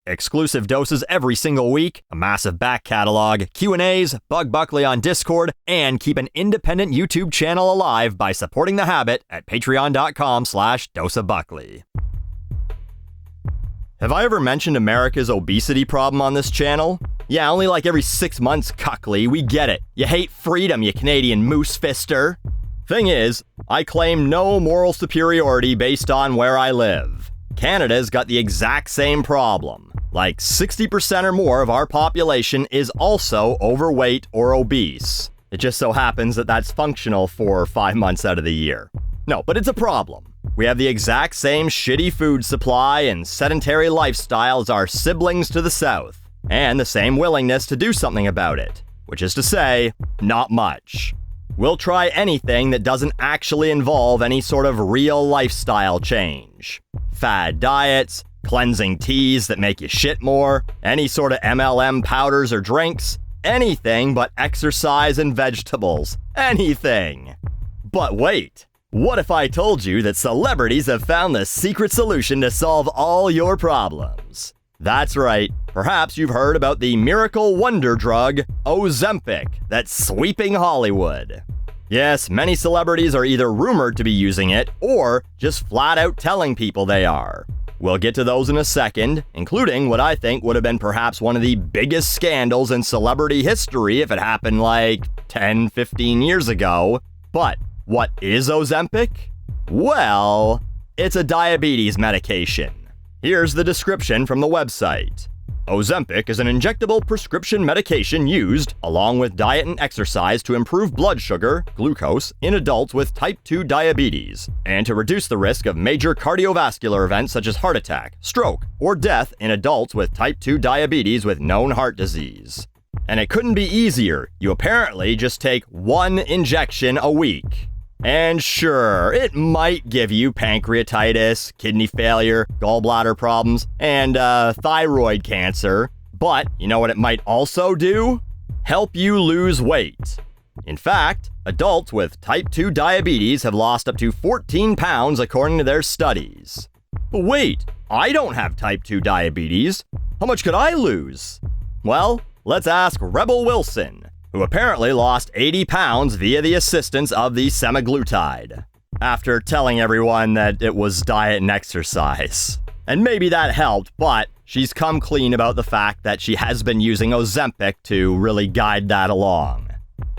exclusive doses every single week, a massive back catalog, Q&As, bug Buckley on Discord, and keep an independent YouTube channel alive by supporting The Habit at patreon.com/doseofbuckley. Have I ever mentioned America's obesity problem on this channel? Yeah, only like every 6 months, Cuckley. We get it. You hate freedom, you Canadian moose fister. Thing is, I claim no moral superiority based on where I live. Canada's got the exact same problem. Like 60% or more of our population is also overweight or obese. It just so happens that that's functional for 5 months out of the year. No, but it's a problem. We have the exact same shitty food supply and sedentary lifestyle as our siblings to the south, and the same willingness to do something about it, which is to say, not much. We'll try anything that doesn't actually involve any sort of real lifestyle change. Fad diets, cleansing teas that make you shit more, any sort of MLM powders or drinks, anything but exercise and vegetables. Anything. But wait. What if I told you that celebrities have found the secret solution to solve all your problems? That's right. Perhaps you've heard about the miracle wonder drug, Ozempic, that's sweeping Hollywood. Yes, many celebrities are either rumored to be using it or just flat out telling people they are. We'll get to those in a second, including what I think would have been perhaps one of the biggest scandals in celebrity history if it happened like 10, 15 years ago. But what is Ozempic? Well, it's a diabetes medication. Here's the description from the website. Ozempic is an injectable prescription medication used, along with diet and exercise, to improve blood sugar, glucose, in adults with type 2 diabetes, and to reduce the risk of major cardiovascular events such as heart attack, stroke, or death in adults with type 2 diabetes with known heart disease. And it couldn't be easier. You apparently just take 1 injection a week. And sure, it might give you pancreatitis, kidney failure, gallbladder problems, and thyroid cancer. But you know what it might also do? Help you lose weight. In fact, adults with type 2 diabetes have lost up to 14 pounds according to their studies. But wait, I don't have type 2 diabetes. How much could I lose? Well, let's ask Rebel Wilson, who apparently lost 80 pounds via the assistance of the semaglutide, after telling everyone that it was diet and exercise. And maybe that helped, but she's come clean about the fact that she has been using Ozempic to really guide that along.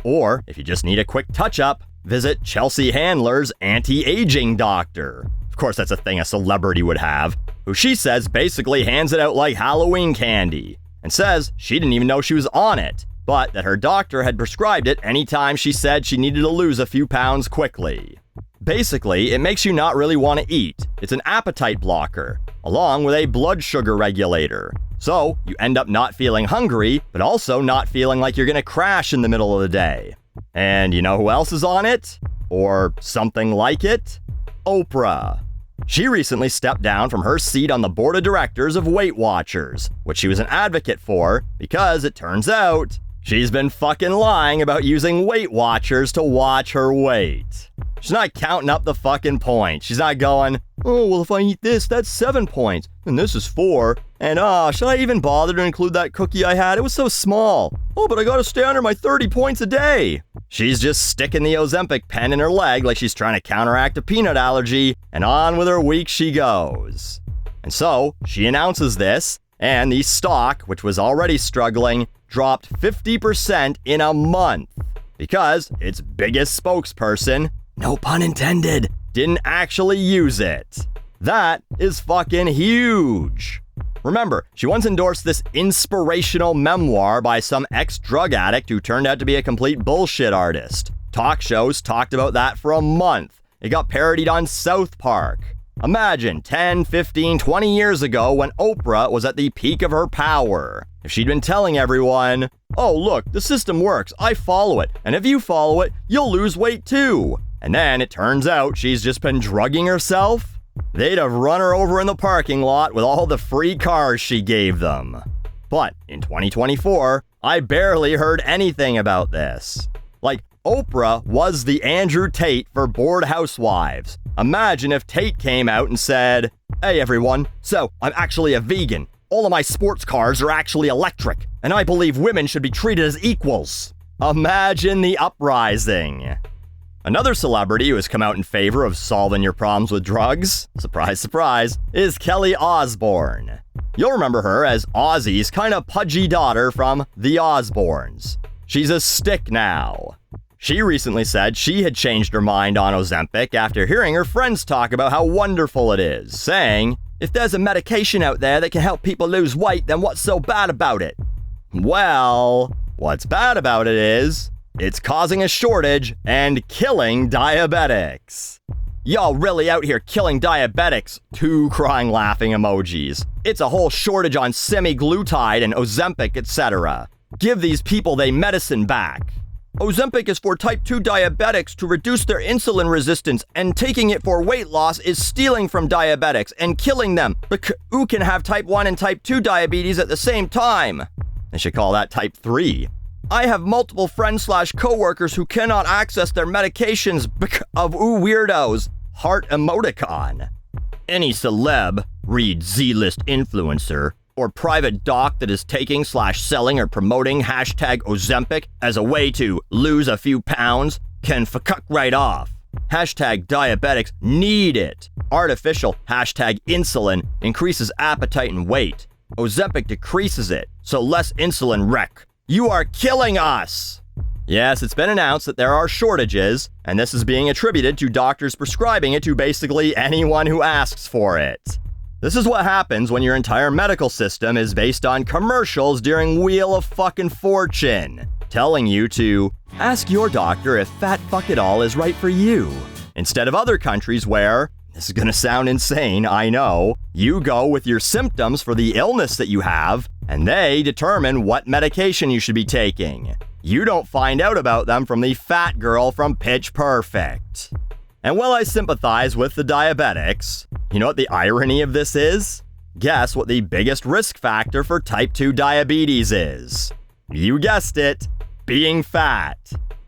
Or, if you just need a quick touch-up, visit Chelsea Handler's anti-aging doctor. Of course, that's a thing a celebrity would have, who she says basically hands it out like Halloween candy, and says she didn't even know she was on it, but that her doctor had prescribed it anytime she said she needed to lose a few pounds quickly. Basically, it makes you not really want to eat. It's an appetite blocker, along with a blood sugar regulator. So, you end up not feeling hungry, but also not feeling like you're gonna crash in the middle of the day. And you know who else is on it? Or something like it? Oprah. She recently stepped down from her seat on the board of directors of Weight Watchers, which she was an advocate for, because it turns out she's been fucking lying about using Weight Watchers to watch her weight. She's not counting up the fucking points. She's not going, oh, well, if I eat this, that's 7 points, and this is 4, and should I even bother to include that cookie I had? It was so small. Oh, but I gotta stay under my 30 points a day. She's just sticking the Ozempic pen in her leg like she's trying to counteract a peanut allergy, and on with her week she goes. And so, she announces this, and the stock, which was already struggling, dropped 50% in a month because its biggest spokesperson, no pun intended, didn't actually use it. That is fucking huge. Remember, she once endorsed this inspirational memoir by some ex-drug addict who turned out to be a complete bullshit artist. Talk shows talked about that for a month. It got parodied on South Park. Imagine 10, 15, 20 years ago when Oprah was at the peak of her power. If she'd been telling everyone, oh look, the system works, I follow it, and if you follow it, you'll lose weight too. And then it turns out she's just been drugging herself. They'd have run her over in the parking lot with all the free cars she gave them. But in 2024, I barely heard anything about this. Like, Oprah was the Andrew Tate for bored housewives. Imagine if Tate came out and said, hey everyone, so I'm actually a vegan. All of my sports cars are actually electric, and I believe women should be treated as equals. Imagine the uprising. Another celebrity who has come out in favor of solving your problems with drugs, surprise, surprise, is Kelly Osborne. You'll remember her as Ozzy's kind of pudgy daughter from The Osbournes. She's a stick now. She recently said she had changed her mind on Ozempic after hearing her friends talk about how wonderful it is, saying, "If there's a medication out there that can help people lose weight, then what's so bad about it?" Well, what's bad about it is, it's causing a shortage and killing diabetics. Y'all really out here killing diabetics? 2 crying laughing emojis. It's a whole shortage on semaglutide and Ozempic, etc. Give these people their medicine back. Ozempic is for type 2 diabetics to reduce their insulin resistance, and taking it for weight loss is stealing from diabetics and killing them. Who can have type 1 and type 2 diabetes at the same time? They should call that type 3. I have multiple friends/coworkers who cannot access their medications because of weirdos. Heart emoticon. Any celeb, read Z-list influencer, or private doc that is taking/selling or promoting hashtag Ozempic as a way to lose a few pounds can fuck right off. Hashtag diabetics need it. Artificial hashtag insulin increases appetite and weight. Ozempic decreases it, so less insulin wreck. You are killing us! Yes, it's been announced that there are shortages, and this is being attributed to doctors prescribing it to basically anyone who asks for it. This is what happens when your entire medical system is based on commercials during Wheel of Fucking Fortune, telling you to ask your doctor if fat fuck it all is right for you, instead of other countries where, this is gonna sound insane, I know, you go with your symptoms for the illness that you have, and they determine what medication you should be taking. You don't find out about them from the fat girl from Pitch Perfect. And while I sympathize with the diabetics, you know what the irony of this is? Guess what the biggest risk factor for type 2 diabetes is? You guessed it, being fat.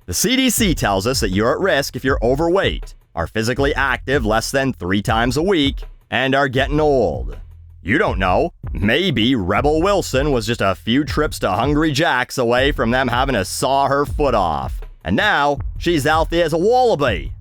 The CDC tells us that you're at risk if you're overweight, are physically active less than 3 times a week, and are getting old. You don't know. Maybe Rebel Wilson was just a few trips to Hungry Jack's away from them having to saw her foot off. And now, she's healthy as a wallaby.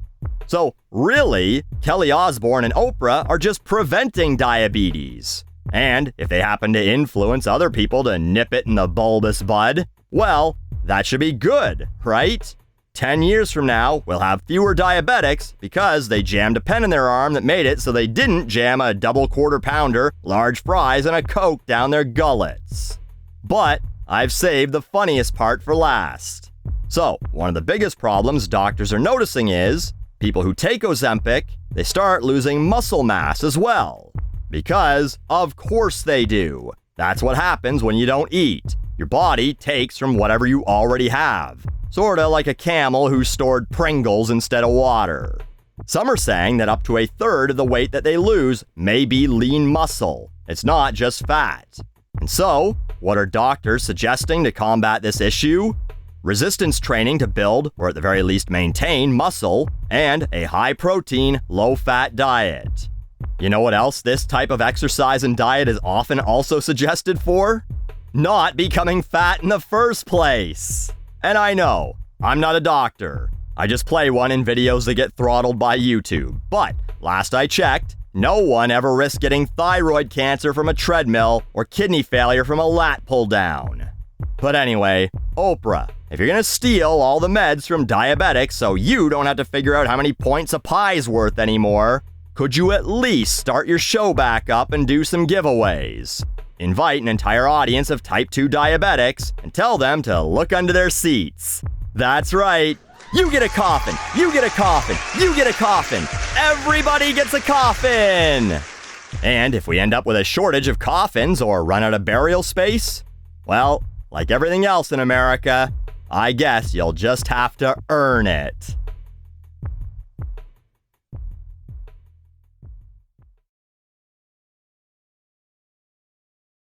So, really, Kelly Osborne and Oprah are just preventing diabetes. And if they happen to influence other people to nip it in the bulbous bud, well, that should be good, right? 10 years from now, we'll have fewer diabetics because they jammed a pen in their arm that made it so they didn't jam a double quarter pounder, large fries, and a Coke down their gullets. But I've saved the funniest part for last. So, one of the biggest problems doctors are noticing is people who take Ozempic, they start losing muscle mass as well. Because, of course they do. That's what happens when you don't eat. Your body takes from whatever you already have. Sorta like a camel who stored Pringles instead of water. Some are saying that up to a third of the weight that they lose may be lean muscle. It's not just fat. And so, what are doctors suggesting to combat this issue? Resistance training to build, or at the very least maintain, muscle, and a high-protein, low-fat diet. You know what else this type of exercise and diet is often also suggested for? Not becoming fat in the first place. And I know, I'm not a doctor. I just play one in videos that get throttled by YouTube. But, last I checked, no one ever risked getting thyroid cancer from a treadmill or kidney failure from a lat pull down. But anyway, Oprah, if you're gonna steal all the meds from diabetics so you don't have to figure out how many points a pie's worth anymore, could you at least start your show back up and do some giveaways? Invite an entire audience of type 2 diabetics and tell them to look under their seats. That's right. You get a coffin. You get a coffin. You get a coffin. Everybody gets a coffin. And if we end up with a shortage of coffins or run out of burial space, well, like everything else in America, I guess you'll just have to earn it.